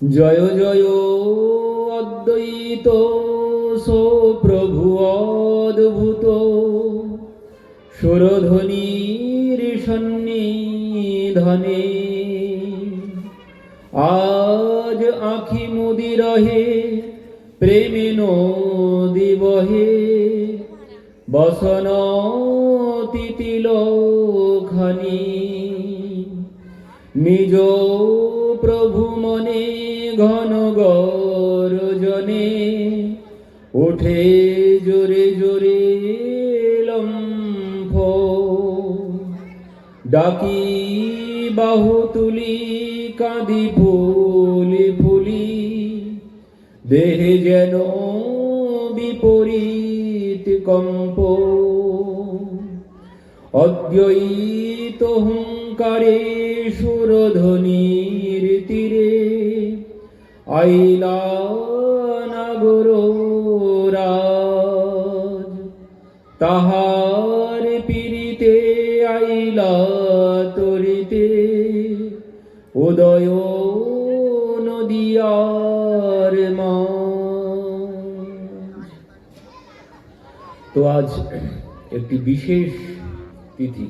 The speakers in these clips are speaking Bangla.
জয় জয় অদ্বৈত সো প্রভু অদ্ভুত সুরধ্বনির সন্নিধানে আজ আখি মুদি রহে প্রেমে নদী বহে বসন তিতিল খানি নিজ প্রভু মনে ঘন গর্জনে ওঠে জোরে জোরে লম্ফ ডাকি বাহু তুলি কাঁদি ফুলি ফুলি দেহে যেন বিপরীত কম্প অদ্বৈত হুঙ্কারে সুরধ্বনির তীরে আইলা নাগর রাজ তাহার পীড়িতে আইলা তরিতে উদয় নদিয়ার মাঝ। তো আজ একটি বিশেষ তিথি,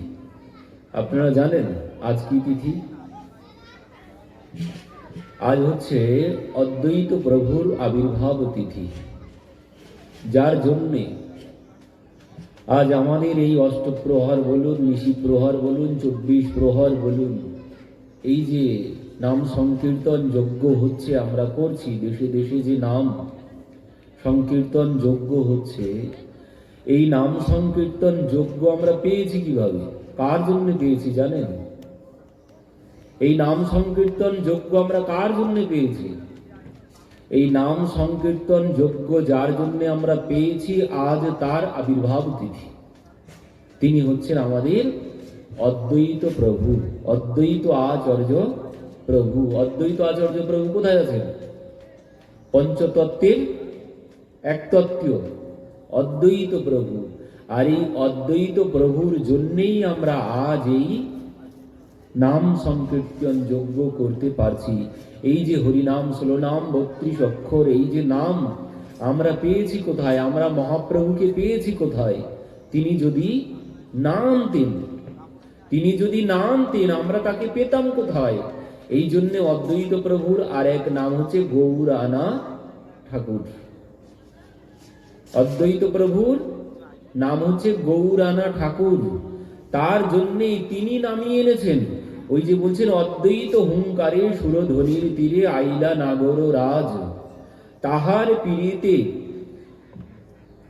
আপনারা জানেন আজ কি তিথি? আজ হচ্ছে অদ্বৈত প্রভুর আবির্ভাব তিথি, যার জন্যে আজ আমাদের এই অষ্টপ্রহর বলুন, নিশি প্রহর বলুন, 24 প্রহর বলুন, এই যে নাম সংকীর্তন যজ্ঞ হচ্ছে, আমরা করছি, দেশে দেশে যে নাম সংকীর্তন যজ্ঞ হচ্ছে, এই নাম সংকীর্তন যজ্ঞ আমরা পেয়েছি কিভাবে, কার জন্য পেয়েছি জানেন? এই নাম সংকীর্তন যজ্ঞ আমরা কার জন্য পেয়েছি? এই নাম সংকীর্তন যজ্ঞ যার জন্য আমরা পেয়েছি, আজ তার আবির্ভাব তিথি। তিনি হচ্ছেন আমাদের অদ্বৈত প্রভু, অদ্বৈত আচার্য প্রভু। অদ্বৈত আচার্য প্রভু কোথায় আছেন? পঞ্চতত্ত্বের একতত্ত্বীয় অদ্বৈত প্রভু। আর এই অদ্বৈত প্রভুর জন্যেই আমরা আজ এই নাম সংকীর্তন যজ্ঞ করতে পারছি। এই যে হরিনাম 16 নাম 32 অক্ষর, এই যে নাম আমরা পেয়েছি কোথায়? আমরা মহাপ্রভুকে পেয়েছি কোথায়? তিনি যদি না আনতেন আমরা তাকে পেতাম কোথায়? এই জন্য অদ্বৈত প্রভুর আর এক নাম হচ্ছে গৌরানা ঠাকুর। অদ্বৈত প্রভুর নাম হচ্ছে গৌরানা ঠাকুর। তার জন্যেই তিনি নামিয়ে এনেছেন, ওই যে বলছেন অদ্বৈত হুঙ্কারে সুরধ্বনির তীরে আইলা নাগর রাজ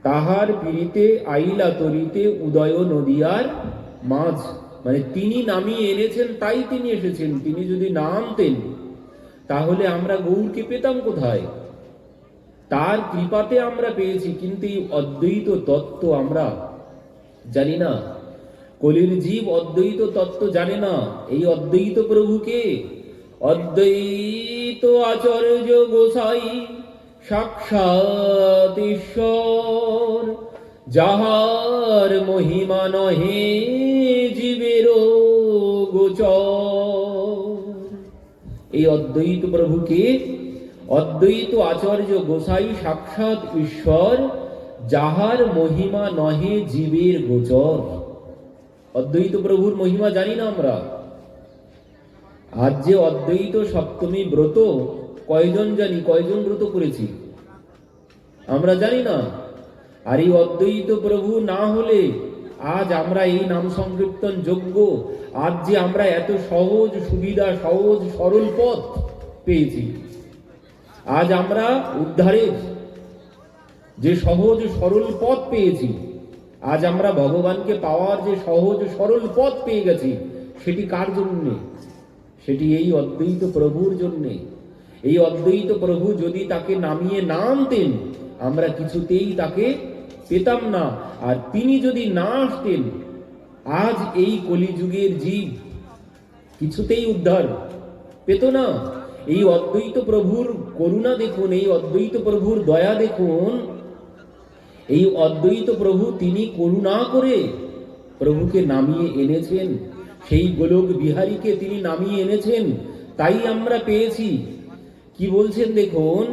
তাহার পীড়িতে আইলা তরিতে উদয় নদিয়ার মাঝ। মানে তিনি নামিয়ে এনেছেন, তাই তিনি এসেছেন। তিনি যদি না আনতেন তাহলে আমরা গৌরকে পেতাম কোথায়? তার কৃপাতে আমরা পেয়েছি, কিন্তু এই অদ্বৈত তত্ত্ব আমরা জানি না। কলির জীব অদ্বৈত তত্ত্ব জানে না। এই অদ্বৈত প্রভুকে অদ্বৈত আচার্য গোসাই সাক্ষাৎ ঈশ্বর, যাহার মহিমা নহে জীবের গোচর। এই অদ্বৈত প্রভুকে অদ্বৈত আচার্য গোসাই সাক্ষাৎ ঈশ্বর, যাহার মহিমা নহে জীবের গোচর। অদ্বৈত প্রভুর মহিমা জানি না আমরা। আজ যে অদ্বৈত সপ্তমী ব্রত, কয়জন জানি? কয়জন ব্রত করেছি আমরা জানি না। আর এই অদ্বৈত প্রভু না হলে আজ আমরা এই নাম সংকীর্তন যজ্ঞ, আজ যে আমরা এত সহজ সুবিধা, সহজ সরল পথ পেয়েছি, আজ আমরা উদ্ধারের যে সহজ সরল পথ পেয়েছি, আজ আমরা ভগবানকে পাওয়ার যে সহজ সরল পথ পেয়ে গেছি, সেটি কার জন্যে? সেটি এই অদ্বৈত প্রভুর জন্যে। এই অদ্বৈত প্রভু যদি তাকে নামিয়ে না আনতেন, আমরা কিছুতেই তাকে পেতাম না। আর তিনি যদি না আসতেন, আজ এই কলিযুগের জীব কিছুতেই উদ্ধার পেত না। এই অদ্বৈত প্রভুর করুণা দেখুন, এই অদ্বৈত প্রভুর দয়া দেখুন। এই অদ্বৈত প্রভু তিনি করুণা করে প্রভুকে নামিয়ে এনেছেন। সেই গোলক বিহারীকে তিনি নামিয়ে এনেছেন, তাই আমরা পেয়েছি। কি বলছেন দেখুন,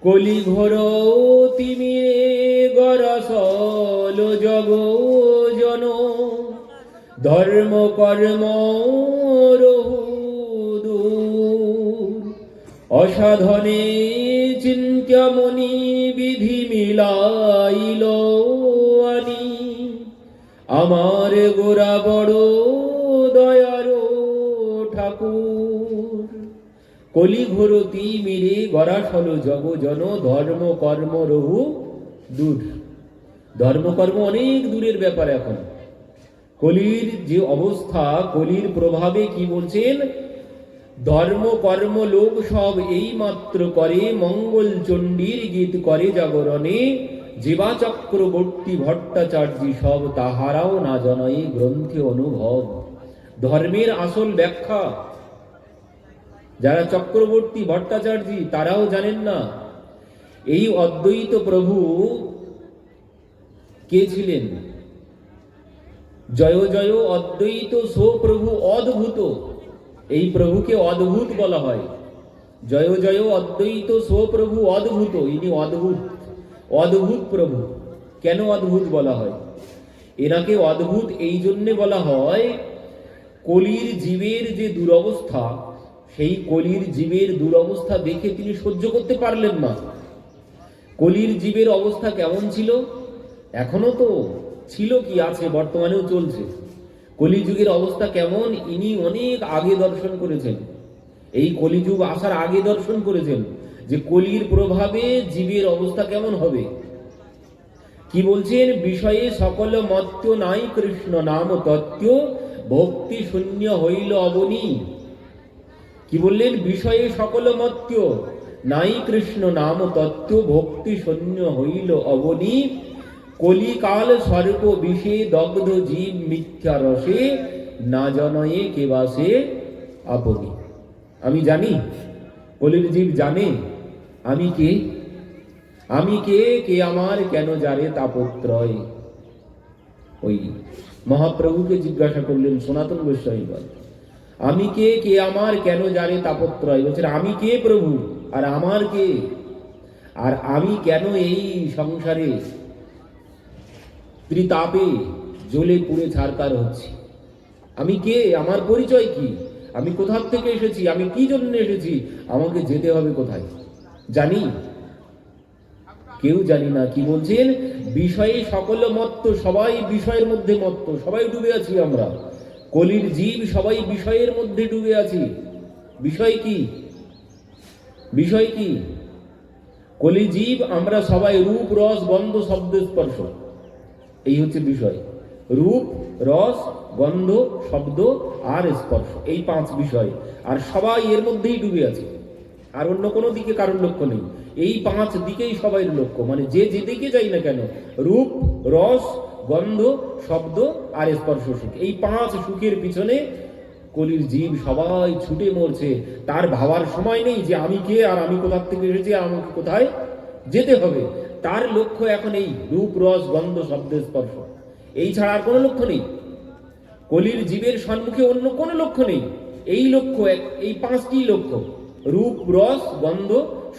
কলি ঘোর তিমিরে গরসল জগ জন, ধর্ম কর্ম রহু দূর, অসাধনে চিন্ত্যমণি বিধি মিলাইল আনি, আমার গোরা বড় দয়ার ঠাকুর। কলি ঘোর তিমিরে গরাসল জগ জন, ধর্ম কর্ম রহু দূর। ধর্মকর্ম অনেক দূরের ব্যাপার। এখন কলির যে অবস্থা, কলির প্রভাবে কি বলছেন, ধর্ম কর্ম লোক সব এই মাত্র করে, মঙ্গল চণ্ডীর গীত করে জাগরণে, জীবা চক্রবর্তী ভট্টাচার্য সব তাহারাও না জানাই গ্রন্থে অনুভব। ধর্মের আসল ব্যাখ্যা যারা চক্রবর্তী ভট্টাচার্য তারাও জানেন না। এই অদ্বৈত প্রভু কে ছিলেন? জয় জয় অদ্বৈত সো প্রভু অদ্ভুত। এই প্রভুকে অদ্ভুত বলা হয়। জয় জয় অদ্বৈত সো প্রভু অদ্ভুত। ইনি অদ্ভুত, অদ্ভুত প্রভু। কেন অদ্ভুত বলা হয়? এনাকে অদ্ভুত এই জন্যে বলা হয়, কলির জীবের যে দুরবস্থা, সেই কলির জীবের দুরবস্থা দেখে তিনি সহ্য করতে পারলেন না। কলির জীবের অবস্থা কেমন ছিল? এখনো তো ছিল, কি আছে, বর্তমানেও চলছে। কলিযুগের অবস্থা কেমন ইনি অনেক আগে দর্শন করেছেন। এই কলিযুগ আসার আগে দর্শন করেছেন যে কলির প্রভাবে জীবের অবস্থা কেমন হবে। কি বলছেন? বিষয়ে সকল মত্য নাই কৃষ্ণ নাম তত্ত্ব, ভক্তি শূন্য হইল অবনী। কি বললেন? বিষয়ে সকল মত্য নাই কৃষ্ণ নাম তত্ত্ব, ভক্তি শূন্য হইল অবনী। কলিকাল সর্প বিষে দগ্ধ জীব মিথ্যা রসে, না জনয়ে কেবাসে আপনি। আমি জানি, কলির জীব জানে আমি কে, আমি কে, কে আমার, কেন যারে তাপত্রয়। ওই মহাপ্রভুকে জিজ্ঞাসা করলেন সনাতন গোস্বামী, আমি কে, কে আমার, কেন যারে তাপত্রয়। বলছেন আমি কে প্রভু, আর আমার কে, আর আমি কেন এই সংসারে ত্রিতাপে জ্বলে পুড়ে ছারকার হচ্ছে। আমি কে, আমার পরিচয় কি, আমি কোথা থেকে এসেছি, আমি কি জন্য এসেছি, আমাকে যেতে হবে কোথায়, জানি? কেউ জানি না। কি বলছেন? বিষয়ে সকল মত্ত, সবাই বিষয়ের মধ্যে মত্ত, সবাই ডুবে আছি আমরা। কলির জীব সবাই বিষয়ের মধ্যে ডুবে আছি। বিষয় কি? বিষয় কি? কলি জীব আমরা সবাই রূপ রস গন্ধ শব্দ স্পর্শ, এই হচ্ছে বিষয়। রূপ রস গন্ধ শব্দ আর স্পর্শ, এই পাঁচ বিষয়। আর সবাই এর মধ্যেই ডুবে আছে, আর অন্য কোনো দিকে কারোর লক্ষ্য নেই। এই পাঁচ দিকেই সবাই লক্ষ্য, মানে যে যেদিকে যাই না কেন, রূপ রস গন্ধ শব্দ আর স্পর্শ সুখ, এই পাঁচ সুখের পিছনে কলির জীব সবাই ছুটে মরছে। তার ভাবার সময় নেই যে আমি কে, আর আমি কোথা থেকে এসেছি, আমাকে কোথায় যেতে হবে। তার লক্ষ্য এখন এই রূপ রস গন্ধ শব্দ স্পর্শ, এই ছাড়া আর কোনো লক্ষ্য নেই। কলির জীবের সম্মুখে অন্য কোনো লক্ষ্য নেই। এই লক্ষ্য, এই পাঁচটি লক্ষ্য, রূপ রস গন্ধ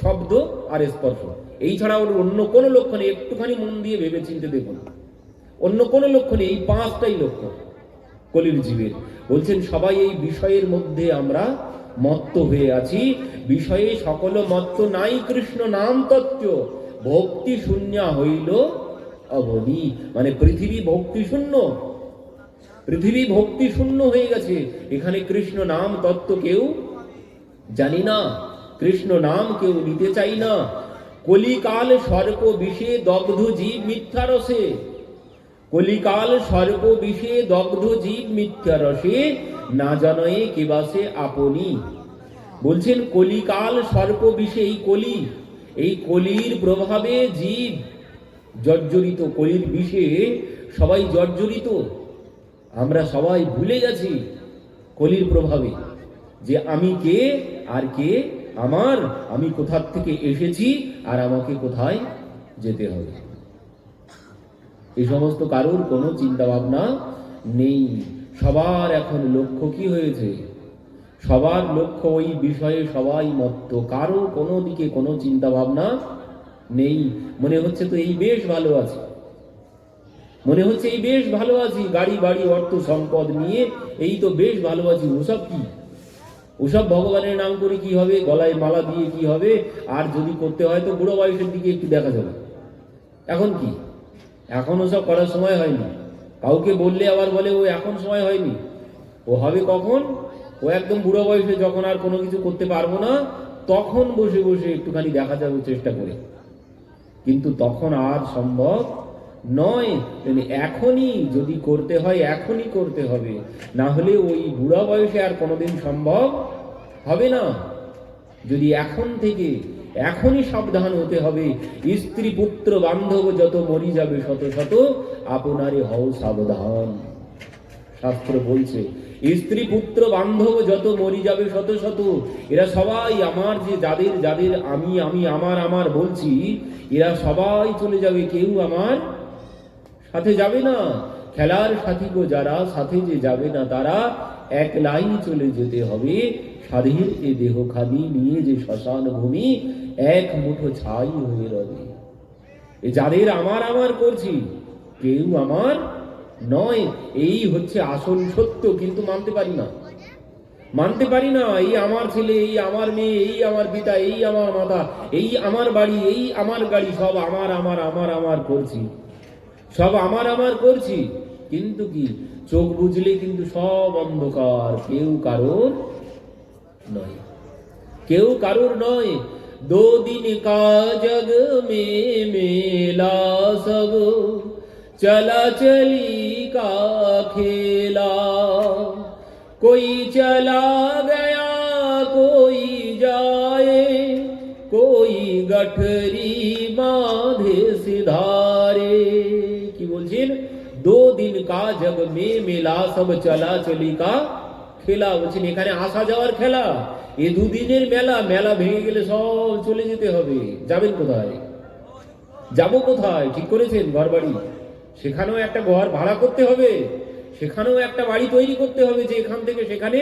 শব্দ আর স্পর্শ, এই ছাড়া ওর অন্য কোনো লক্ষ্য নেই। একটুখানি মন দিয়ে ভেবে চিন্তে দেখুন, অন্য কোনো লক্ষ্য নেই, এই পাঁচটাই লক্ষ্য কলির জীবের। বলছেন সবাই এই বিষয়ের মধ্যে আমরা মত্ত হয়ে আছি। বিষয়ে সকল মত্ত নাই কৃষ্ণ নাম তত্ত্ব, ভক্তি শূন্য হইল অবনী। মানে পৃথিবী ভক্তি শূন্য, পৃথিবী ভক্তি শূন্য হয়ে গেছে। এখানে কৃষ্ণ নাম তত্ত্ব কেউ জানি না, কৃষ্ণ নাম কেউ নিতে চাই না। কলিকাল সর্প বিষে দগ্ধ জীব মিথ্যা রসে, কলিকাল সর্প বিষে দগ্ধ জীব মিথ্যা রসে, না জানয়ে কেবাসে আপনি। বলছেন কলিকাল সর্প বিষে, এই কলি, এই কলির প্রভাবে জীব জর্জরিত, কলির বিষে সবাই জর্জরিত। আমরা সবাই ভুলে গেছি কলির প্রভাবে যে আমি কে, আর কে আমার, আমি কোথা থেকে এসেছি, আর আমাকে কোথায় যেতে হবে। এই সমস্ত কারোর কোনো চিন্তা ভাবনা নেই। সবার এখন লক্ষ্য কি হয়েছে? সবার লক্ষ্য ওই বিষয়ে, সবাই মত্ত, কারো কোনো দিকে কোনো চিন্তা ভাবনা নেই। মনে হচ্ছে তো এই বেশ ভালো আছে, মনে হচ্ছে এই বেশ ভালো আছি, গাড়ি বাড়ি অর্থ সম্পদ নিয়ে এই তো বেশ ভালো আছি। ওসব কি? ওসব ভগবানের নাম করে কি হবে? গলায় মালা দিয়ে কি হবে? আর যদি করতে হয় তো বুড়ো বয়সের দিকে একটু দেখা যাবে। এখন কি? এখন ওসব করার সময় হয়নি। কাউকে বললে আবার বলে ও এখন সময় হয়নি। ও হবে কখন? ও একদম বুড়ো বয়সে, যখন আর কোনো কিছু করতে পারবো না, তখন বসে বসে একটুখানি দেখা যাবে চেষ্টা করে। কিন্তু তখন আর সম্ভব নয়। এখনই যদি করতে হয় এখনই করতে হবে, না হলে ওই বুড়া বয়সে আর কোনোদিন সম্ভব হবে না। যদি এখন থেকে এখনই সাবধান হতে হবে। স্ত্রী পুত্র বান্ধব যত মরি যাবে শত শত, আপনারে হও সাবধান। শাস্ত্র বলছে স্ত্রী পুত্র বান্ধব যত মরি যাবে শত শত, এরা সবাই আমার, যে যাদের যাদের আমি আমি আমার আমার বলছি, এরা সবাই চলে যাবে, কেউ আমার সাথে যাবে না। খেলার সাথী গো যারা, সাথে যে যাবে না তারা, একলাই চলে যেতে হবে। স্বাধীর এ দেহখানি নিয়ে যে শ্মশান ভূমি, এক মুঠো ছাই হয়ে রবে। এ যাদের আমার আমার করছি, কেউ আমার নয়। এই হচ্ছে আসল সত্য, কিন্তু মানতে পারি না, মানতে পারি না। এই আমার ছেলে, এই আমার মেয়ে, এই আমার পিতা, এই আমার মাতা, এই আমার বাড়ি, এই আমার গাড়ি, সব আমার আমার আমার আমার করছি, সব আমার আমার করছি। কিন্তু কি, চোখ বুঝলে কিন্তু সব অন্ধকার, কেউ কারোর নয়, কেউ কারোর নয়। दो दिन का जग में मेला, सब चला चली का खेला। कोई चला गया कोई जाए, कोई गठरी बांधे सिधारे। কি বলছেন? दो दिन का जग में मेला, सब चला चली का খেলা। বলছেন এখানে আসা যাওয়ার খেলা, এ দুদিনের মেলা। মেলা ভেঙে গেলে সব চলে যেতে হবে। যাবেন কোথায়? যাবো কোথায়? ঠিক করেছেন ঘর বাড়ি, সেখানেও একটা ঘর ভাড়া করতে হবে, সেখানেও একটা বাড়ি তৈরি করতে হবে, যে এখান থেকে সেখানে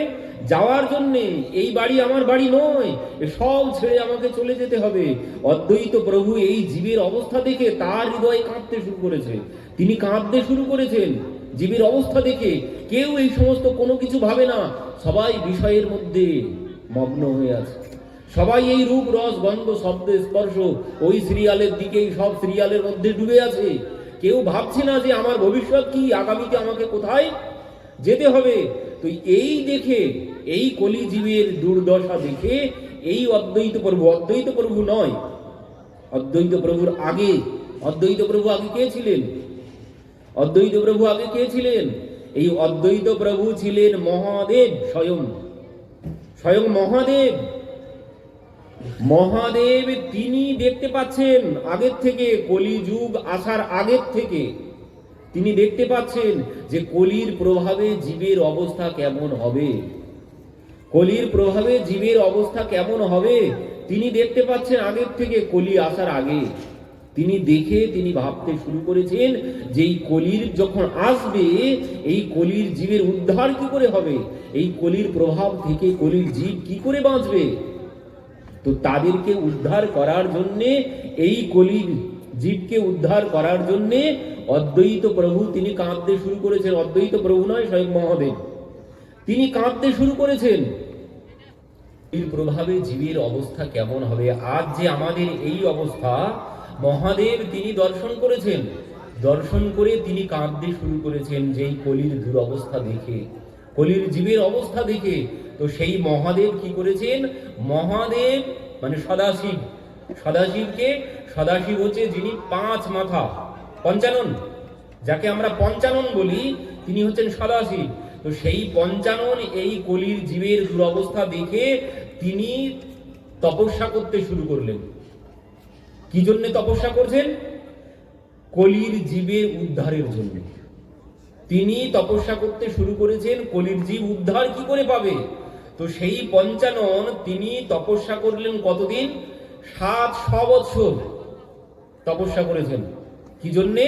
যাওয়ার জন্যে। এই বাড়ি আমার বাড়ি নয়, এ সব ছেড়ে আমাকে চলে যেতে হবে। অদ্বৈত প্রভু এই জীবের অবস্থা দেখে তার হৃদয় কাঁদতে শুরু করেছে, তিনি কাঁদতে শুরু করেছেন জীবের অবস্থা দেখে। কেউ এই সমস্ত কোনো কিছু ভাবে না, সবাই বিষয়ের মধ্যে মগ্ন হয়ে আছে, সবাই এই রূপ রস গন্ধ শব্দ স্পর্শ, ওই সিরিয়ালের দিকেই, সব সিরিয়ালের মধ্যে ডুবে আছে। কেউ ভাবছে না যে আমার ভবিষ্যৎ কি, আগামীতে আমাকে কোথায় যেতে হবে। তো এই দেখে, এই কলিজীবের দুর্দশা দেখে এই অদ্বৈত প্রভু, অদ্বৈত প্রভু নয়, অদ্বৈত প্রভুর আগে, অদ্বৈত প্রভু আগে কে ছিলেন? অদ্বৈত প্রভু আগে কে ছিলেন? এই অদ্বৈত প্রভু ছিলেন মহাদেব, স্বয়ং স্বয়ং মহাদেব। মহাদেব তিনি দেখতে পাচ্ছেন আগের থেকে, কলিযুগ আসার আগের থেকে তিনি দেখতে পাচ্ছেন যে কলির প্রভাবে জীবের অবস্থা কেমন হবে, কলির প্রভাবে জীবের অবস্থা কেমন হবে তিনি দেখতে পাচ্ছেন আগের থেকে, কলি আসার আগে। তিনি দেখে তিনি ভাবতে শুরু করেছেন যে এই কলির যখন আসবে, এই কলির জীবের উদ্ধার কি করে হবে, এই কলির প্রভাব থেকে কলির জীব কি করে বাঁচবে। তো তাদেরকে উদ্ধার করার জন্যে, এই কলির জীবকে উদ্ধার করার জন্যে অদ্বৈত প্রভু তিনি কাঁদতে শুরু করেছেন। অদ্বৈত প্রভু নয়, স্বয়ং মহাদেব তিনি কাঁদতে শুরু করেছেন। এর প্রভাবে জীবের অবস্থা কেমন হবে। আজ যে আমাদের এই অবস্থা, মহাদেব তিনি দর্শন করেছেন, দর্শন করে তিনি কাঁদতে শুরু করেছেন যে এই কলির দুরবস্থা দেখে, কলির জীবের অবস্থা দেখে। তো সেই মহাদেব কি করেছেন? মহাদেব মানে সদাশিব, সদাশিবকে, সদাশিব হচ্ছে যিনি পাঁচ মাথা, পঞ্চানন, যাকে আমরা পঞ্চানন বলি, তিনি হচ্ছেন সদাশিব। তো সেই পঞ্চানন এই কলির জীবের দুরবস্থা দেখে তিনি তপস্যা করতে শুরু করলেন। কি জন্য তপস্যা করছেন? কলির জীবের উদ্ধারের জন্য তিনি তপস্যা করতে শুরু করেছেন। কলির জীব উদ্ধার কি করে পাবে? তো সেই পঞ্চানন তিনি তপস্যা করলেন কতদিন? 700 বছর তপস্যা করেছেন। কি জন্যে?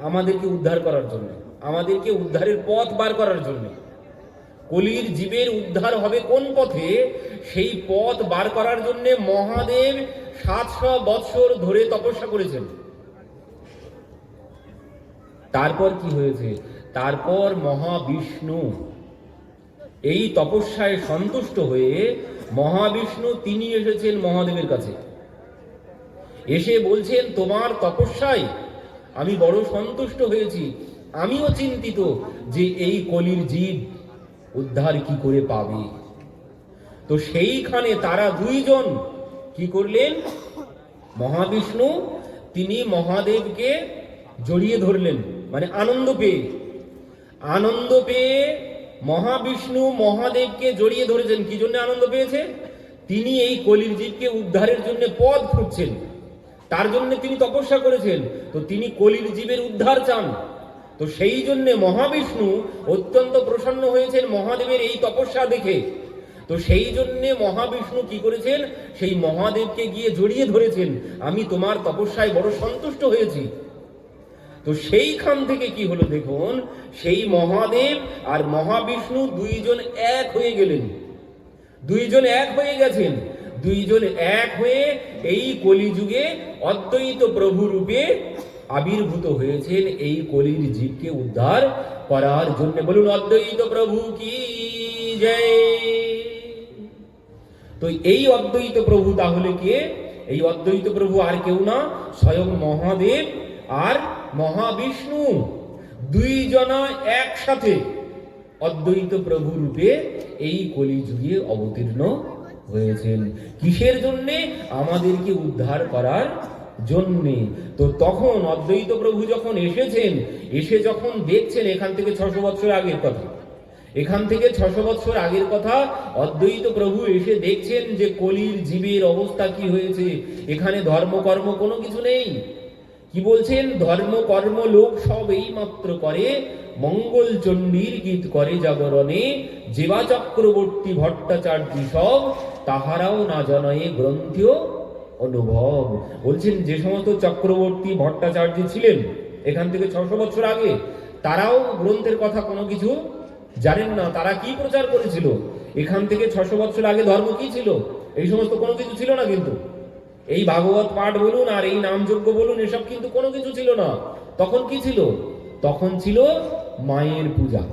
আমাদেরকে উদ্ধার করার জন্য, আমাদেরকে উদ্ধারের পথ বার করার জন্য। কলির জীবের উদ্ধার হবে কোন পথে, সেই পথ বার করার জন্য মহাদেব 700 বৎসর ধরে তপস্যা করেছেন। তারপর কি হয়েছে, তারপর মহাবিষ্ণু এই তপস্যায় সন্তুষ্ট হয়ে মহাবিষ্ণু তিনি এসেছেন মহাদেবের কাছে, এসে বলছেন তোমার তপস্যায় আমি বড় সন্তুষ্ট হয়েছি, আমিও চিন্তিত যে এই কলির জীব উদ্ধার কি করে পাবে। তো সেইখানে তারা দুইজন কি করলেন, মহাবিষ্ণু তিনি মহাদেবকে জড়িয়ে ধরলেন, মানে আনন্দ পেয়ে মহাবিষ্ণু মহাদেবকে জড়িয়ে ধরেছেন। কি জন্য আনন্দ পেয়েছে, তিনি এই কলির জীবকে উদ্ধারের জন্য পথ খুঁজছেন, তার জন্য তিনি তপস্যা করেছেন, তো তিনি কলির জীবের উদ্ধার চান। তো সেই জন্য মহাবিষ্ণু অত্যন্ত প্রসন্ন হয়েছেন মহাদেবের এই তপস্যা দেখে। তো সেই জন্য মহাবিষ্ণু কি করেছেন, সেই মহাদেবকে গিয়ে জড়িয়ে ধরেছেন, আমি তোমার তপস্যায় বড় সন্তুষ্ট হয়েছি। তো সেইখান থেকে কি হলো দেখুন, সেই মহাদেব আর মহাবিষ্ণু দুইজন এক হয়ে গেলেন, দুইজন এক হয়ে গেছেন, দুইজন এক হয়ে এই কলিযুগে অদ্বৈত প্রভু রূপে আবির্ভূত হয়েছেন এই কলির জীবকে উদ্ধার করার জন্য। বলুন অদ্বৈত প্রভু কি জয়। তো এই অদ্বৈত প্রভু তাহলে কে, এই অদ্বৈত প্রভু আর কেউ না, স্বয়ং মহাদেব আর মহাবিষ্ণু দুইজনা একসাথে অদ্বৈত প্রভু রূপে এই কলিযুগে অবতীর্ণ হয়েছেন। কিসের জন্যে, আমাদেরকে উদ্ধার করার জন্যে। তো তখন অদ্বৈত প্রভু যখন এসেছেন, এসে যখন দেখছেন, এখান থেকে 600 বৎসর আগের কথা, এখান থেকে 600 বৎসর আগের কথা, অদ্বৈত প্রভু এসে দেখছেন যে কলির জীবের অবস্থা কি হয়েছে, এখানে ধর্মকর্ম কোনো কিছু নেই। কি বলছেন, ধর্মকর্ম লোক সব এই মাত্র করে, মঙ্গল চণ্ডীর গীত করে জাগরণে, যেবা চক্রবর্তী ভট্টাচার্য সব, তাহারাও না জানায় গ্রন্থিও অনুভব। বলছেন যে সমস্ত চক্রবর্তী ভট্টাচার্য ছিলেন এখান থেকে 600 বছর আগে, তারাও গ্রন্থের কথা কোনো কিছু জানেন না। তারা কি প্রচার করেছিল এখান থেকে 600 বছর আগে, ধর্ম কি ছিল, এই সমস্ত কোনো কিছু ছিল না। কিন্তু এই ভাগবত পাঠ বলুন আর এই নামযজ্ঞ বলুন, এসব কিন্তু কোনো কিছু ছিল না। তখন কি ছিল, তখন ছিল মায়ের পূজা।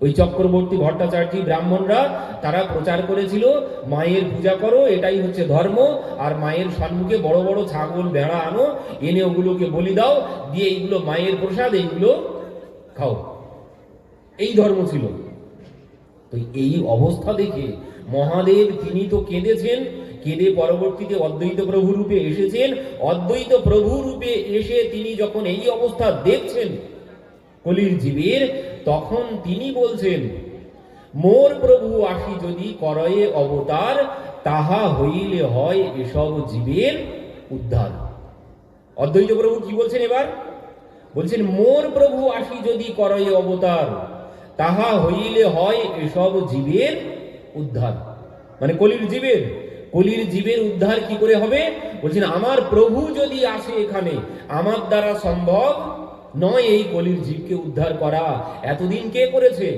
ওই চক্রবর্তী ভট্টাচার্য ব্রাহ্মণরা তারা প্রচার করেছিল মায়ের পূজা করো, এটাই হচ্ছে ধর্ম, আর মায়ের সম্মুখে বড় বড় ছাগল ভেড়া আনো, এনে ওগুলোকে বলি দাও, দিয়ে এইগুলো মায়ের প্রসাদ, এইগুলো খাও, এই ধর্ম ছিল। তো এই অবস্থা দেখে মহাদেব তিনি তো কেঁদেছেন, কেঁদে পরবর্তীতে অদ্বৈত প্রভু রূপে এসেছেন। অদ্বৈত প্রভু রূপে এসে তিনি যখন এই অবস্থা দেখছেন কলির জীবের, তখন তিনি বলছেন, মোর প্রভু আসি যদি করয়ে অবতার, তাহা হইলে হয় এসব জীবের উদ্ধার। অদ্বৈত প্রভু কি বলছেন এবার, বলছেন মোর প্রভু আসি যদি করয়ে অবতার, তাহা হইলে হয় এসব জীবের উদ্ধার। মানে কলির জীবের উদ্ধার কি করে হবে, বলছেন আমার প্রভু যদি আসে এখানে, আমার দ্বারা সম্ভব নয় এই কলির জীবকে উদ্ধার করা। এতদিন কে করেছে,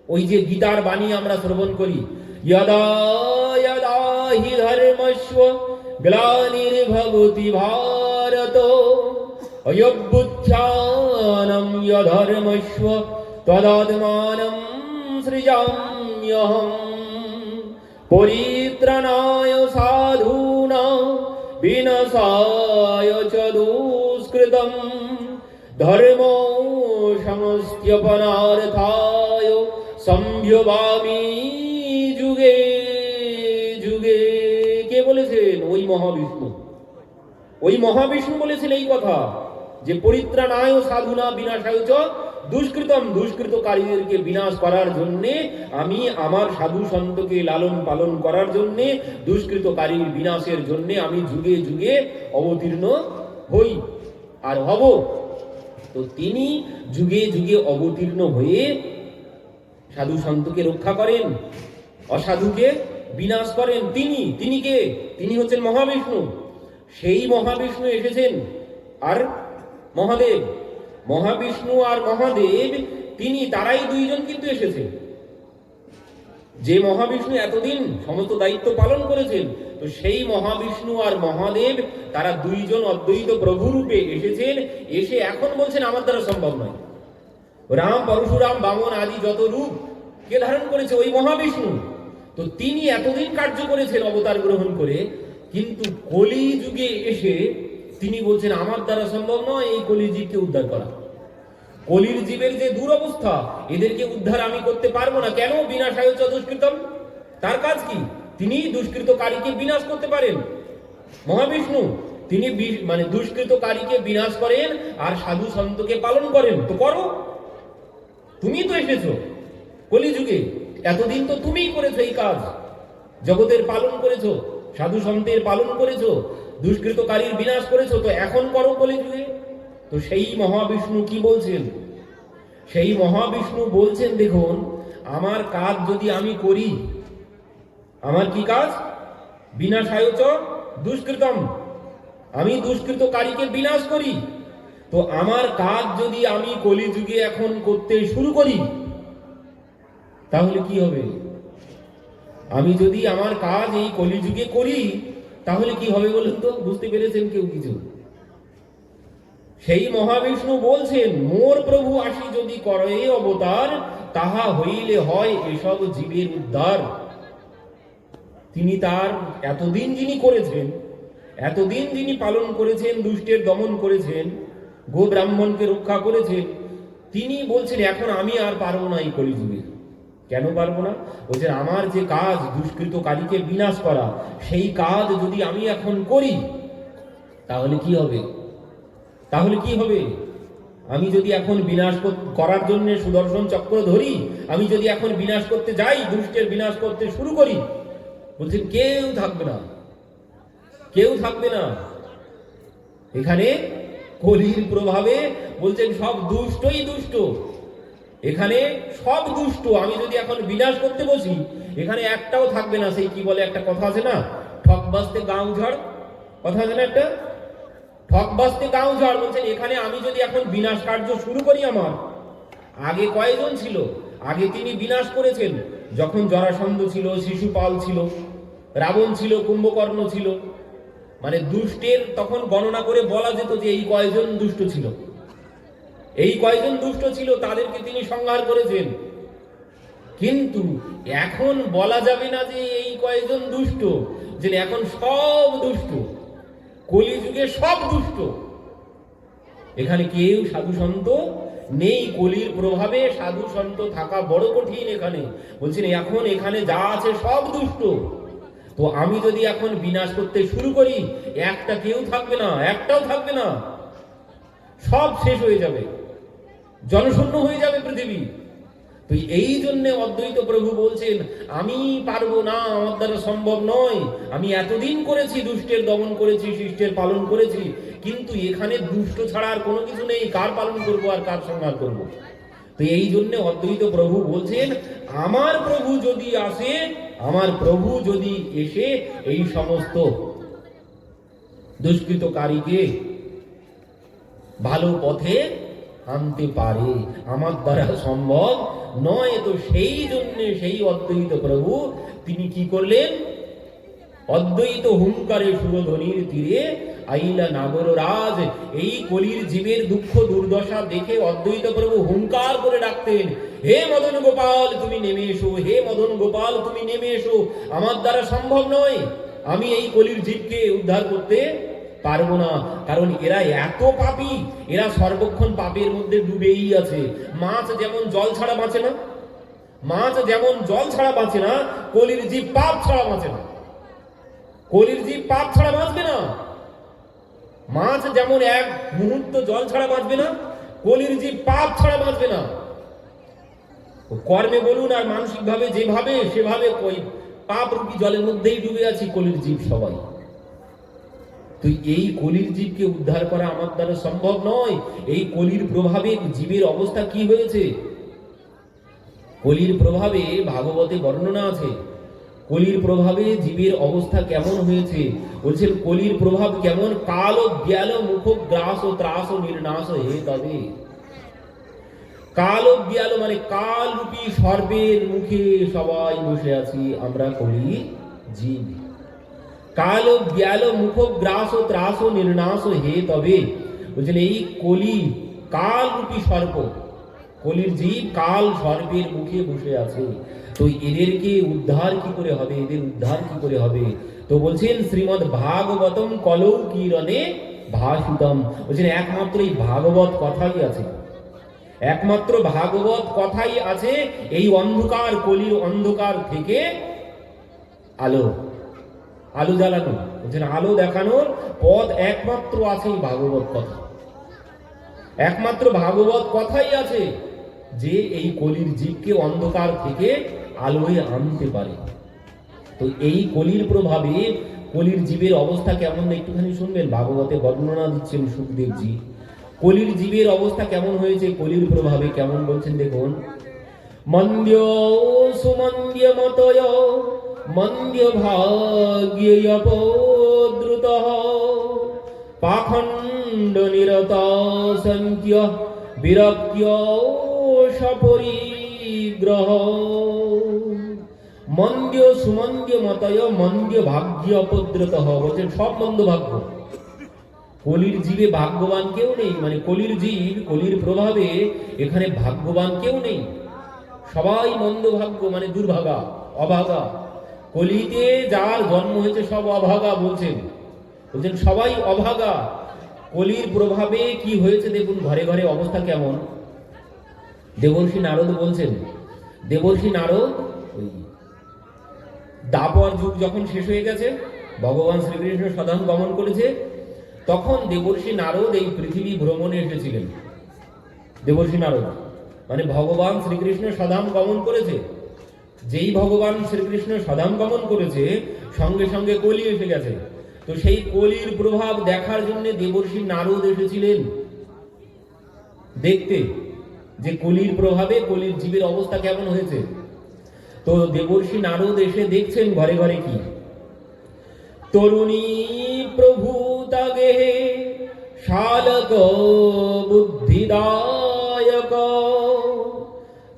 ওই যে গীতার বাণী আমরা শ্রবণ করি, যদা যদা হি ধর্মস্ব গ্লানির্ভবতি ভারত অয়্যুত্থানম যধর্মস্ব তদাত্মানম সৃজাম্যহম পরিত্রাণায় সাধূনাং বিনাশায় চ দুষ্কৃতম ধর্ম সংস্থাপনার্থায় সম্ভবামি যুগে যুগে। কে বলেছেন, ওই মহাবিষ্ণু। ওই মহাবিষ্ণু বলেছেন এই কথা, যে পরিত্রাণায় সাধুনা বিনাশায় চ দুষ্কৃতম, দুষ্কৃতকারীদেরকে বিনাশ করার জন্যে, আমি আমার সাধু সন্তকে লালন পালন করার জন্যে, দুষ্কৃতকারীর বিনাশের জন্যে আমি যুগে যুগে অবতীর্ণ হই আর হব। তো তিনি যুগে যুগে অবতীর্ণ হয়ে সাধু সন্তকে রক্ষা করেন, অসাধুকে বিনাশ করেন। তিনি কে, তিনি হচ্ছেন মহাবিষ্ণু। সেই মহাবিষ্ণু এসেছেন আর মহাবিষ্ণু আর মহাদেব, তারাই দুইজন কিন্তু এসেছে। যে মহাবিষ্ণু এতদিন সমস্ত দায়িত্ব পালন করেছেন, তো সেই মহাবিষ্ণু আর মহাদেব তারা দুইজন অদ্বৈত প্রভু রূপে এসেছেন, এসে এখন বলছেন আমার দ্বারা সম্ভব নয়। রাম, পরশুরাম, বামন আদি যত রূপ কে ধারণ করেছে? ওই মহাবিষ্ণু। তো তিনি এতদিন কার্য করেছেন অবতার গ্রহণ করে, কিন্তু কলি যুগে এসে তিনি বলছেন আমার দ্বারা সম্ভব নয় এই কলি জীবকে উদ্ধার করা। কলির জীবের যে দুরবস্থা, এদেরকে উদ্ধার আমি করতে পারবো না। কেন? বিনাশায় চ দুষ্কৃতম। তার কাজ কি? তিনি দুষ্কৃতকারীকে বিনাশ করতে পারেন। মহাবিষ্ণু তিনি মানে দুষ্কৃতকারীকে বিনাশ করেন আর সাধু সন্তকে পালন করেন। তো করো, তুমি তো এসেছো কলিযুগে, এতদিন তো তুমিই করেছো এই কাজ, জগতের পালন করেছো, সাধু সন্তের পালন করেছো, দুষ্কৃতকারীর বিনাশ করেছো, তো এখন করো কলিযুগে। তো সেই মহাবিষ্ণু কি বলছেন? সেই মহাবিষ্ণু বলছেন, দেখুন আমার কাজ যদি আমি করি, আমার কি কাজ? বিনাশায় চ দুষ্কৃতম, আমি দুষ্কৃতকারীকে বিনাশ করি। তো আমার কাজ যদি আমি কলিযুগে এখন করতে শুরু করি, তাহলে কি হবে? আমি যদি আমার কাজ এই কলিযুগে করি, তাহলে কি হবে বলুন তো? বুঝতে পেরেছেন কেউ কিছু? সেই মহাবিষ্ণু বলছেন, মোর প্রভু আসি যদি করে অবতার, তাহা হইলে হয় এসব জীবের উদ্ধার। তিনি তার এতদিন যিনি করেছেন, এতদিন যিনি পালন করেছেন, দুষ্টের দমন করেছেন, গো ব্রাহ্মণকে রক্ষা করেছেন, তিনি বলছেন এখন আমি আর পারবো না এই কলিযুগে। কেন পারবো না? বলছেন আমার যে কাজ দুষ্কৃতকারীকে বিনাশ করা, সেই কাজ যদি আমি এখন করি, তাহলে কি হবে? তাহলে কি হবে? আমি যদি এখন বিনাশ করার জন্য সুদর্শন চক্র ধরি, আমি যদি এখন বিনাশ করতে যাই, দুষ্টের বিনাশ করতে শুরু করি, বলছেন কেউ থাকবে না, কেউ থাকবে না। এখানে কলির প্রভাবে বলছেন সব দুষ্টই দুষ্ট, এখানে সব দুষ্ট। আমি যদি এখন বিনাশ করতে বসি, এখানে একটাও থাকবে না। সেই কি বলে একটা কথা আছে না, ঠক বাজতে গাঁও ঝড়, কথা আছে না একটা, ঠক বাজতে গাঁও ঝড়। বলছেন এখানে আমি যদি এখন বিনাশ কার্য শুরু করি, আমার আগে কয়জন ছিল? আগে তিনি বিনাশ করেছেন যখন জরাসন্ধ ছিল, শিশুপাল ছিল, রাবণ ছিল, কুম্ভকর্ণ ছিল, মানে দুষ্টের তখন গণনা করে বলা যেত যে এই কয়জন দুষ্ট ছিল, এই কয়জন দুষ্ট ছিল, তাদেরকে তিনি সংহার করেছেন। কিন্তু এখন বলা যাবে না যে এই কয়জন দুষ্ট, যে এখন সব দুষ্ট, কলিযুগে সব দুষ্ট। এখানে কেউ সাধু সন্ত নেই, কলির প্রভাবে সাধু সন্ত থাকা বড় কঠিন। এখানে বলছেন এখন এখানে যা আছে সব দুষ্ট। তো আমি যদি এখন বিনাশ করতে শুরু করি, একটা কেউ থাকবে না, একটাও থাকবে না, সব শেষ হয়ে যাবে, জনশূন্য হয়ে যাবে পৃথিবী। তো এই জন্য অদ্বৈত প্রভু বলছেন আমি পারবো না, আমার দ্বারা সম্ভব নয়। আমি এতদিন করেছি, দুষ্টের দমন করেছি, শিষ্টের পালন করেছি, কিন্তু এখানে দুষ্ট ছাড়া আর কোনো কিছু নেই, কার পালন করব আর কার সংহার করব? তো এই জন্য অদ্বৈত প্রভু বলছেন আমার প্রভু যদি আসে, আমার প্রভু যদি এসে এই সমস্ত দুষ্কৃতকারীকে ভালো পথে আনতে পারে, আমার দ্বারা সম্ভব নয়। তো সেই জন্য সেই অদ্বৈত প্রভু তিনি কি করলেন? অদ্বৈত হুঙ্কারে সুরধ্বনির তীরে আইলা নাগর রাজ। এই কলির জীবের দুঃখ দুর্দশা দেখে অদ্বৈত প্রভু হুঙ্কার করে ডাকতেন, হে মদন গোপাল তুমি নেমে এসো, হে মদন গোপাল তুমি নেমে এসো, আমার দ্বারা সম্ভব নয়, আমি এই কলির জীবকে উদ্ধার করতে পারবো না। কারণ এরা এত পাপী, এরা সর্বক্ষণ পাপের মধ্যে ডুবেই আছে। মাছ যেমন জল ছাড়া বাঁচে না, মাছ যেমন জল ছাড়া বাঁচে না, কলির জীব পাপ ছাড়া বাঁচে না, কলির জীব পাপ ছাড়া বাঁচবে না। মাছ যেমন এক মুহূর্ত জল ছাড়া বাঁচবে না, কলির জীব পাপ ছাড়া বাঁচবে না। কর্মে বলুন আর মানসিক ভাবে যেভাবে সেভাবে ওই পাপ রূপী জলের মধ্যেই ডুবে আছি কলির জীব সবাই। তো এই কলির জীবকে উদ্ধার করা আমার দ্বারা সম্ভব নয়। এই কলির প্রভাবে জীবের অবস্থা কি হয়েছে? কলির প্রভাবে ভাগবতে বর্ণনা আছে, কলির প্রভাবে জীবের অবস্থা কেমন হয়েছে। বলছেন কলির প্রভাব কেমন, কাল জ্ঞাল মুখ গ্রাস ও ত্রাস ও নির্নাশ হে তবে। কাল অজ্ঞাল মানে কাল রূপী সর্বের মুখে সবাই বসে আছি আমরা কলি জীব। কাল অজ্ঞাল মুখ গ্রাস ও ত্রাস ও নির্নাশ হে তবে বলছেন এই কলি কাল রূপী সর্প, কলির জীব কাল সর্পের মুখে বসে আছে। তো এদেরকে উদ্ধার কি করে হবে, এদের উদ্ধার কি করে হবে? তো বলছেন শ্রীমদ্ ভাগবতম কলৌ কিরণে ভাসিতম, বলছেন একমাত্র এই ভাগবত কথাই আছে, একমাত্র ভাগবত কথাই আছে এই অন্ধকার কলির অন্ধকার থেকে আলো আলো জ্বালানো, বলছেন আলো দেখানোর পথ একমাত্র আছে এই ভাগবত কথা, একমাত্র ভাগবত কথাই আছে যে এই কলির জীবকে অন্ধকার থেকে আলোয় আনতে পারে। তো এই কলির প্রভাবে কলির জীবের অবস্থা কেমন একটুখানি শুনবেন, ভাগবতে বর্ণনা দিচ্ছেন সুখদেবজি। কলির জীবের অবস্থা কেমন হয়েছে কলির প্রভাবে, কেমন বলছেন দেখুন। মন্দ্য সুমন্দ্য মতয় মন্দ্য ভাগ্যপদ্রুত পাখণ্ড নিরত সংখ্য বিরক্ত্য সপরিগ্রহ। মন্দ্য সুমন্দ্য মতয় মন্দ্য ভাগ্য অপদ্রত, বলছেন সব মন্দ ভাগ্য। কলির জীবে ভাগ্যবান কেউ নেই, মানে কলির জীব কলির প্রভাবে এখানে ভাগ্যবান কেউ নেই, সবাই মন্দ ভাগ্য মানে দুর্ভাগা অভাগা। কলিতে যার জন্ম হয়েছে সব অভাগা, বলছেন সবাই অভাগা। কলির প্রভাবে কি হয়েছে দেখুন, ঘরে ঘরে অবস্থা কেমন। দেবর্ষি নারদ বলছেন, দেবর্ষি নারদ ওই দাপর যুগ যখন শেষ হয়ে গেছে, ভগবান শ্রীকৃষ্ণ সদাম গমন করেছে, তখন দেবর্ষি নারদ এই পৃথিবী ভ্রমণে এসেছিলেন। দেবর্ষি নারদ মানে ভগবান শ্রীকৃষ্ণ সদাম গমন করেছে, যেই ভগবান শ্রীকৃষ্ণ সদাম গমন করেছে সঙ্গে সঙ্গে কলি এসে গেছে। তো সেই কলির প্রভাব দেখার জন্য দেবর্ষি নারদ এসেছিলেন দেখতে, যে কলির প্রভাবে কলির জীবের অবস্থা কেমন হয়েছে। তো দেবর্ষি নারদ এসে দেখছেন ঘরে ঘরে কি, তরুণী প্রভু তাগেহে শালক বুদ্ধিদায়ক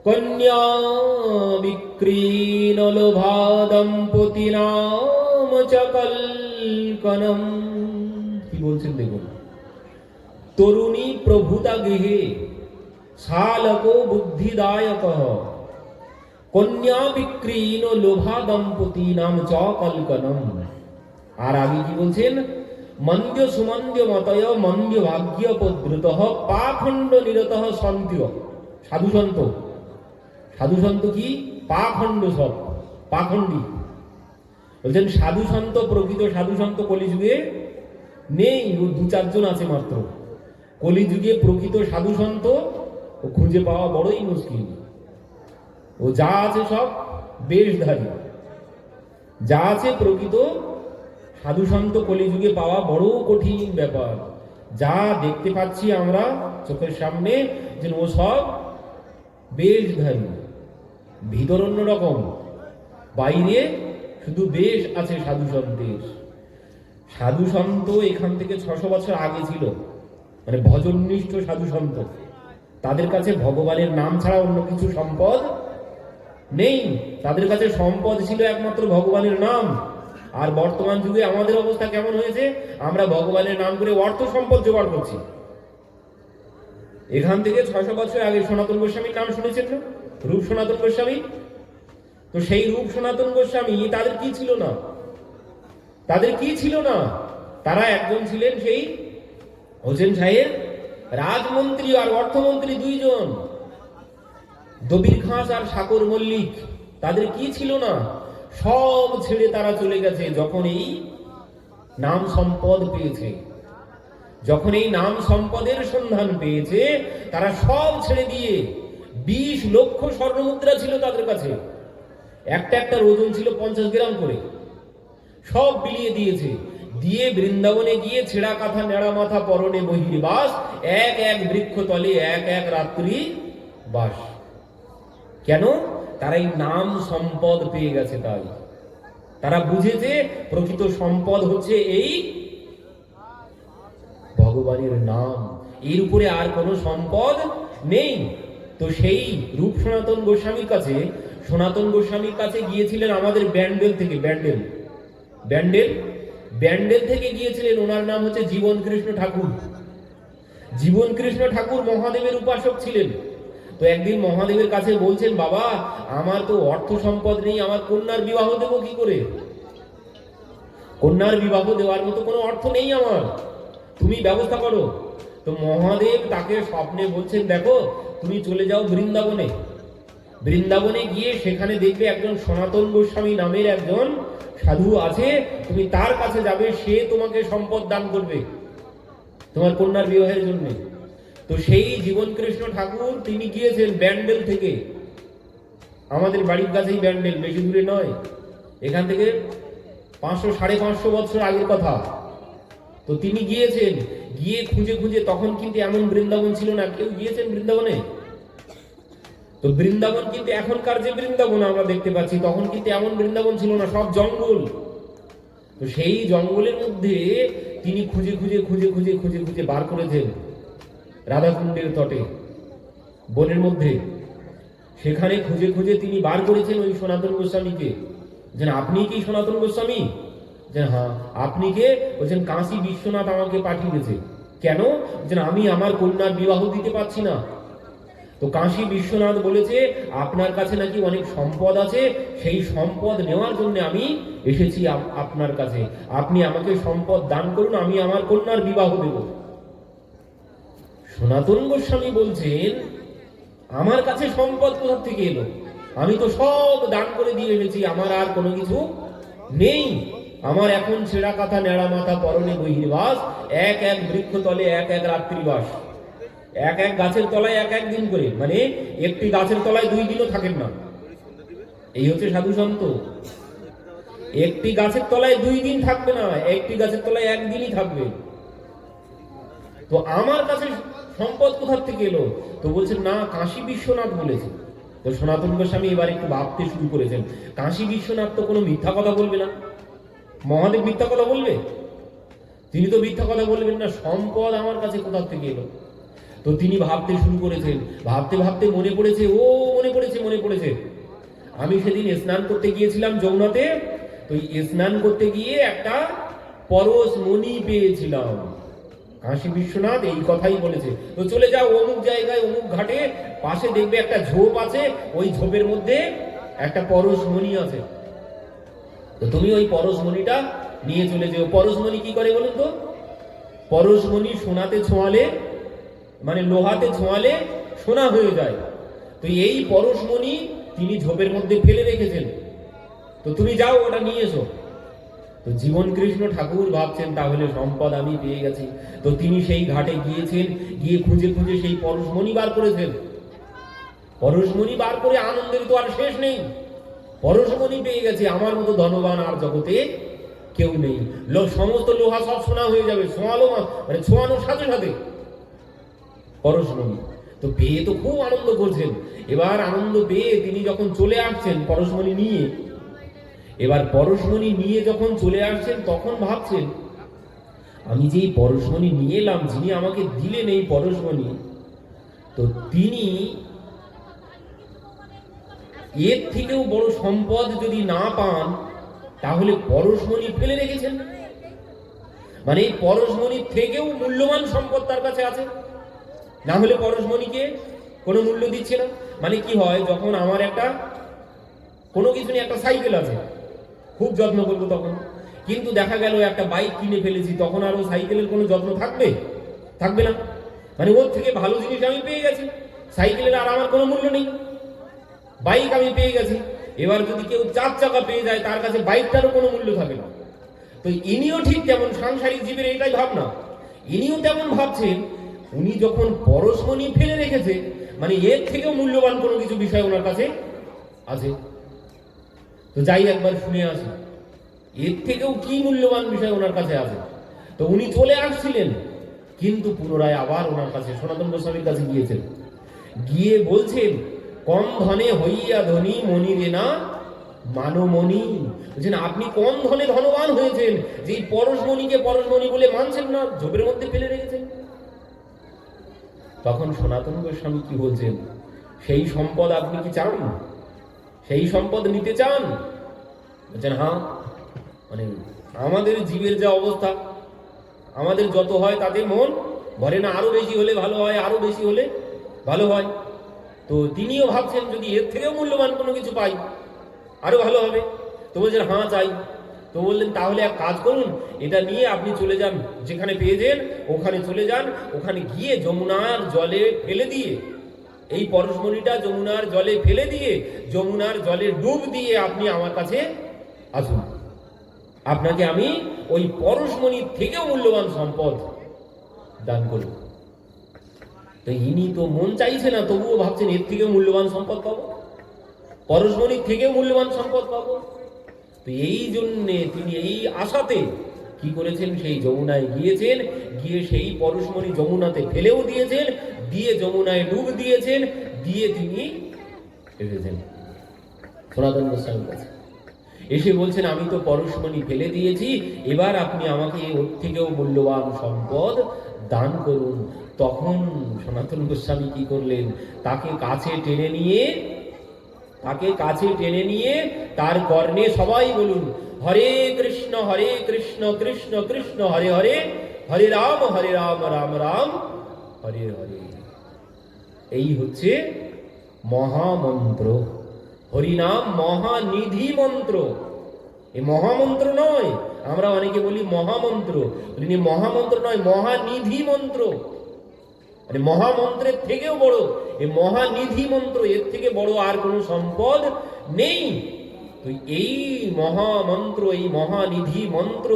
কন্যা বিক্রীণ লোভা দম্পতি নাম চকলকনম। কি বলছেন দেখুন, তরুণী প্রভুতা গৃহে শালক বুদ্ধিদায়ক কন্যা বিক্রীণ লোভা দম্পতি নাম চকলকনম। আর আগে কি বলছেন, মন্দ্য সুমন্দ্য মতয় মন্দ্য ভাগ্য পদ্রুত পাখণ্ড নিরত সন্ত্য। সাধু সন্ত, সাধু সন্ত কি পাখণ্ড, সব পাখণ্ডী। বলছেন সাধু সন্ত, প্রকৃত সাধু সন্ত কলিযুগে নেই, ও দু চারজন আছে মাত্র। কলিযুগে প্রকৃত সাধু সন্ত ও খুঁজে পাওয়া বড়ই মুশকিল। ও যা আছে সব বেশধারী, যা আছে প্রকৃত সাধু সন্ত কলিযুগে পাওয়া বড় কঠিন ব্যাপার। যা দেখতে পাচ্ছি আমরা চোখের সামনে, যে ও সব বেশধারী, ভিতর অন্য রকম, বাইরে শুধু বেশ আছে সাধু সন্তের। সাধু সন্ত এখান থেকে 600 বছর আগে ছিল, মানে ভজননিষ্ঠ সাধু সন্ত, তাদের কাছে ভগবানের নাম ছাড়া অন্য কিছু সম্পদ নেই, তাদের কাছে সম্পদ ছিল একমাত্র ভগবানের নাম। আর বর্তমান যুগে আমাদের অবস্থা কেমন হয়েছে, আমরা ভগবানের নাম করে অর্থ সম্পদ জোগাড় করছি। এখান থেকে 600 বছর আগে সনাতন গোস্বামীর নাম শুনেছেন না, রূপ সনাতন গোস্বামী। তো সেই রূপ সনাতন গোস্বামী তাদের কি ছিল না, তাদের কি ছিল না, তারা একজন ছিলেন সেই হোসেন সাহেব রাজমন্ত্রী আর অর্থমন্ত্রী, দুইজন, দবির খাস আর সাকর মল্লিক। তাদের কি ছিল না, সব ছেড়ে তারা চলে গেছে যখন এই নাম সম্পদ পেয়েছে, যখন এই নাম সম্পদের সন্ধান পেয়েছে, তারা সব ছেড়ে দিয়ে 20 লক্ষ স্বর্ণমুদ্রা ছিল তাদের কাছে, একটা একটা ওজন ছিল 50 গ্রাম করে, সব বিলিয়ে দিয়েছে। দিয়ে বৃন্দাবনে গিয়ে ছেঁড়া কাঁথা নেড়া মাথা পরনে বহির্বাস, এক এক বৃক্ষ তলে এক এক রাত্রি বাস। কেন? তারা এই নাম সম্পদ পেয়ে গেছে, তাই তারা বুঝেছে প্রকৃত সম্পদ হচ্ছে এই ভগবানের নাম, এর উপরে আর কোনো সম্পদ নেই। তো সেই রূপ সনাতন গোস্বামীর কাছে, সনাতন গোস্বামীর কাছে গিয়েছিলেন আমাদের ব্যান্ডেল থেকে, ব্যান্ডেল থেকে গিয়েছিলেন। ওনার নাম হচ্ছে জীবন কৃষ্ণ ঠাকুর। জীবন কৃষ্ণ ঠাকুর মহাদেবের উপাসক ছিলেন। তো একদিন মহাদেবের কাছে বলছেন, বাবা আমার তো অর্থ সম্পদ নেই, আমার কন্যার বিবাহ দেবো কি করে? কন্যার বিবাহ দেওয়ার মতো কোনো অর্থ নেই আমার, তুমি ব্যবস্থা করো। তো মহাদেব তাকে স্বপ্নে বলছেন, দেখো তুমি চলে যাও বৃন্দাবনে, বৃন্দাবনে গিয়ে সেখানে দেখবে একজন সনাতন গোস্বামী নামের একজন সাধু আছে, তুমি তার কাছে যাবে, সে তোমাকে সম্পদ দান করবে তোমার কন্যার বিবাহের জন্য। তো সেই জীবন কৃষ্ণ ঠাকুর তিনি গিয়েছেন ব্যান্ডেল থেকে, আমাদের বাড়ির কাছেই ব্যান্ডেল, বেশি দূরে নয়, এখান থেকে 500-550 বছর আগের কথা। তো তিনি গিয়েছেন, গিয়ে খুঁজে খুঁজে, তখন কিন্তু এমন বৃন্দাবন ছিল না, কেউ গিয়েছেন বৃন্দাবনে? তো বৃন্দাবন কিন্তু এখনকার যে বৃন্দাবন আমরা দেখতে পাচ্ছি, তখন কিন্তু এমন বৃন্দাবন ছিল না, সব জঙ্গল। তো সেই জঙ্গলের মধ্যে তিনি খুঁজে খুঁজে খুঁজে খুঁজে খুঁজে খুঁজে বার করেছেন রাধাকুণ্ডের তটে, বনের মধ্যে। সেখানে খুঁজে খুঁজে তিনি বার করেছেন ওই সনাতন গোস্বামীকে। যে আপনি কি সনাতন গোস্বামী? যে হ্যাঁ। আপনি কে? বলছেন কাশী বিশ্বনাথ আমাকে পাঠিয়েছে। কেন? যে আমি আমার কন্যার বিবাহ দিতে পারছি না। তো কাশী বিশ্বনাথ বলেছে আপনার কাছে নাকি অনেক সম্পদ আছে, সেই সম্পদ নেওয়ার জন্য আমি এসেছি আপনার কাছে, আপনি আমাকে সম্পদ দান করুন, আমি আমার কন্যার বিবাহ দেব। সনাতন গোস্বামী বলছেন আমার কাছে সম্পদ কোথা থেকে এলো? আমি তো সব দান করে দিয়ে এসেছি, আমার আর কোনো কিছু নেই। আমার এখন ছেঁড়া কাঁথা নেড়া মাথা পরনে বহির্বাস, এক এক বৃক্ষ তলে এক এক রাত্রিবাস, এক এক গাছের তলায় এক এক দিন করে, মানে একটি গাছের তলায় 2 দিনও থাকেন না। এই হচ্ছে সাধু সন্ত। একটি গাছের তলায় 2 দিন থাকবে না, একটি গাছের তলায় 1 দিনই থাকবে। তো আমার কাছে সম্পদ কোথা থেকে এলো? তো বলছেন না, কাশী বিশ্বনাথ বলেছে। তো সনাতন গোস্বামী এবার একটু ভাবতে শুরু করেছেন, কাশী বিশ্বনাথ তো কোনো মিথ্যা কথা বলবে না, মহাদেব মিথ্যা কথা বলবে? তিনি তো মিথ্যা কথা বলবেন না, সম্পদ আমার কাছে কোথা থেকে এলো? তো তিনি ভাবতে শুরু করেছেন, ভাবতে ভাবতে মনে পড়েছে আমি সেদিন স্নান করতে গিয়েছিলাম যমুনাতে। তো স্নান করতে গিয়ে একটা পরশ মণি পেয়েছিলাম। কাশী বিশ্বনাথ এই কথাই বলেছে। তো চলে যাও অমুক জায়গায় অমুক ঘাটে, পাশে দেখবে একটা ঝোপ আছে, ওই ঝোপের মধ্যে একটা পরশমণি আছে। তো তুমি ওই পরশমণিটা নিয়ে চলে যেও। পরশমণি কি করে বলুন তো? পরশমণি সোনাতে ছোঁয়ালে, মানে লোহাতে ছোঁয়ালে সোনা হয়ে যায়। তো এই পরশমণি তিনি ঝোপের মধ্যে ফেলে রেখেছেন। তো তুমি যাও ওটা নিয়ে এসো। তো জীবন কৃষ্ণ ঠাকুর ভাবছেন তাহলে সম্পদ আমি পেয়ে গেছি। তো তিনি সেই ঘাটে গিয়েছেন, গিয়ে খুঁজে খুঁজে সেই পরশমণি বার করেছেন। পরশমণি বার করে আনন্দের তো আর শেষ নেই। পরশমণি পেয়ে গেছে, আমার মতো ধনবান আর জগতে কেউ নেই। সমস্ত লোহা সব সোনা হয়ে যাবে, মানে ছোঁয়ানোর সাথে সাথে পরশমণি। তো পেয়ে তো খুব আনন্দ করছেন। এবার আনন্দ পেয়ে তিনি যখন চলে আসছেন পরশমণি নিয়ে, এবার পরশমণি নিয়ে যখন চলে আসছেন, তখন ভাবছেন আমি যে এই পরশমণি নিয়ে এলাম, যিনি আমাকে দিলেন এই পরশমণি, তো তিনি এর থেকেও বড় সম্পদ যদি না পান, তাহলে পরশমণি ফেলে রেখেছেন। মানে এই পরশমণির থেকেও মূল্যবান সম্পদ তার কাছে আছে, না হলে পরশমণিকে কোনো মূল্য দিচ্ছে না। মানে কি হয়, যখন আমার একটা কোনো কিছু নিয়ে একটা সাইকেল আছে, খুব যত্ন করবো তখন, কিন্তু দেখা গেল একটা বাইক কিনে ফেলেছি, তখন আর ও সাইকেলের কোনো যত্ন থাকবে না। মানে ওর থেকে ভালো জিনিস আমি পেয়ে গেছি, সাইকেলের আর আমার কোনো মূল্য নেই, বাইক আমি পেয়ে গেছি। এবার যদি কেউ 4 চাকা পেয়ে যায়, তার কাছে বাইকটারও কোনো মূল্য থাকে না। তো ইনিও ঠিক তেমন, সাংসারিক জীবের এটাই ভাবনা, ইনিও তেমন ভাবছেন। উনি যখন পরশমণি ফেলে রেখেছে, মানে এর থেকেও মূল্যবান কোনো কিছু বিষয় ওনার কাছে আছে। তো যাই একবার শুনে আসি, এর থেকেও কি মূল্যবান বিষয় ওনার কাছে আছে। তো উনি চলে আসছিলেন, কিন্তু পুনরায় আবার ওনার কাছে সনাতন গোস্বামীর কাছে গিয়েছেন, গিয়ে বলছেন কম ধনে হইয়া ধনী মণি রে না মানমণি। বলছেন আপনি কম ধনে ধনবান হয়েছেন, যে পরশমণিকে পরশমণি বলে মানছেন না, ঝোপের মধ্যে ফেলে রেখেছেন। তখন সনাতন গোস্বামী কি বলছেন, সেই সম্পদ আপনি কি চান? সেই সম্পদ নিতে চান? বলছেন হ্যাঁ। মানে আমাদের জীবের যা অবস্থা, আমাদের যত হয় তাতে মন ভরে না, আরো বেশি হলে ভালো হয়, আরো বেশি হলে ভালো হয়। তো তিনিও ভাবছেন যদি এর থেকেও মূল্যবান কোনো কিছু পাই আরো ভালো হবে। তো বলছেন হ্যাঁ চাই। তো বললেন তাহলে এক কাজ করুন, এটা নিয়ে আপনি চলে যান, যেখানে পেয়েছেন ওখানে চলে যান, ওখানে গিয়ে যমুনার জলে ফেলে দিয়ে, এই পরশমণিটা যমুনার জলে ফেলে দিয়ে, যমুনার জলে ডুব দিয়ে আপনি আমার কাছে আসুন, আপনাকে আমি ওই পরশমণির থেকেও মূল্যবান সম্পদ দান করব। তো ইনি তো মন চাইছে না, তবুও ভাবছেন এর থেকেও মূল্যবান সম্পদ পাবো, পরশমণির থেকেও মূল্যবান সম্পদ পাবো। তো এই জন্যে তিনি এই আশাতে কি করেছেন, সেই যমুনায় গিয়েছেন, গিয়ে সেই পরশমণি যমুনাতে ফেলেও দিয়েছেন, দিয়ে যমুনায় ডুব দিয়েছেন, দিয়ে তিনি এসেছেন সনাতন গোস্বামীর কাছে। এসে বলছেন আমি তো পরশমণি ফেলে দিয়েছি, এবার আপনি আমাকে ওর থেকেও মূল্যবান সম্পদ দান করুন। তখন সনাতন গোস্বামী কি করলেন, তাকে কাছে টেনে নিয়ে তার কর্ণে সবাই বলুন হরে কৃষ্ণ কৃষ্ণ কৃষ্ণ হরে হরে, হরে রাম রাম রাম হরে হরে। এই হচ্ছে মহামন্ত্র। হরিনাম মহানিধি মন্ত্র। এই মহামন্ত্র নয়, আমরা অনেকে বলি মহামন্ত্র, মহামন্ত্র নয়, মহানিধি মন্ত্র। মানে মহামন্ত্রের থেকেও বড় এই মহানিধি মন্ত্র, এর থেকে বড় আর কোনো সম্পদ নেই। তো এই মহামন্ত্র, এই মহানিধি মন্ত্র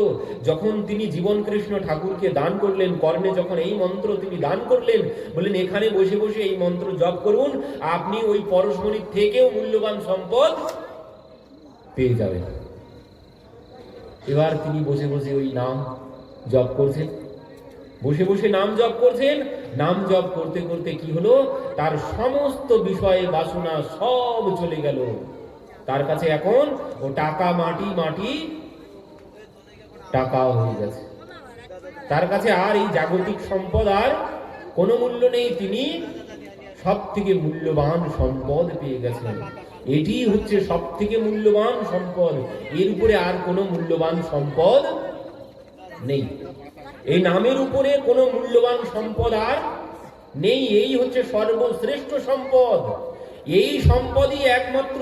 যখন তিনি জীবন কৃষ্ণ ঠাকুরকে দান করলেন, কর্ণে যখন এই মন্ত্র তিনি দান করলেন, বললেন এখানে বসে বসে এই মন্ত্র জপ করুন, আপনি ওই পরশমণির থেকেও মূল্যবান সম্পদ পেয়ে যাবেন। এবার তিনি বসে বসে ওই নাম জপ করছেন, বসে বসে নাম জপ করছেন। নাম জপ করতে করতে কি হলো, তার সমস্ত বিষয়ে বাসনা সব চলে গেল। তার কাছে এখন ও টাকা মাটি টাকা হয়ে গেছে। তার কাছে আর এই জাগতিক সম্পদ আর কোনো মূল্য নেই, তিনি সব থেকে মূল্যবান সম্পদ পেয়ে গেছেন। এটি হচ্ছে সব থেকে মূল্যবান সম্পদ, এর উপরে আর কোনো মূল্যবান সম্পদ নেই। এই নামের উপরে কোনো মূল্যবান সম্পদ আর নেই। এই হচ্ছে সর্বশ্রেষ্ঠ সম্পদ। এই সম্পদই একমাত্র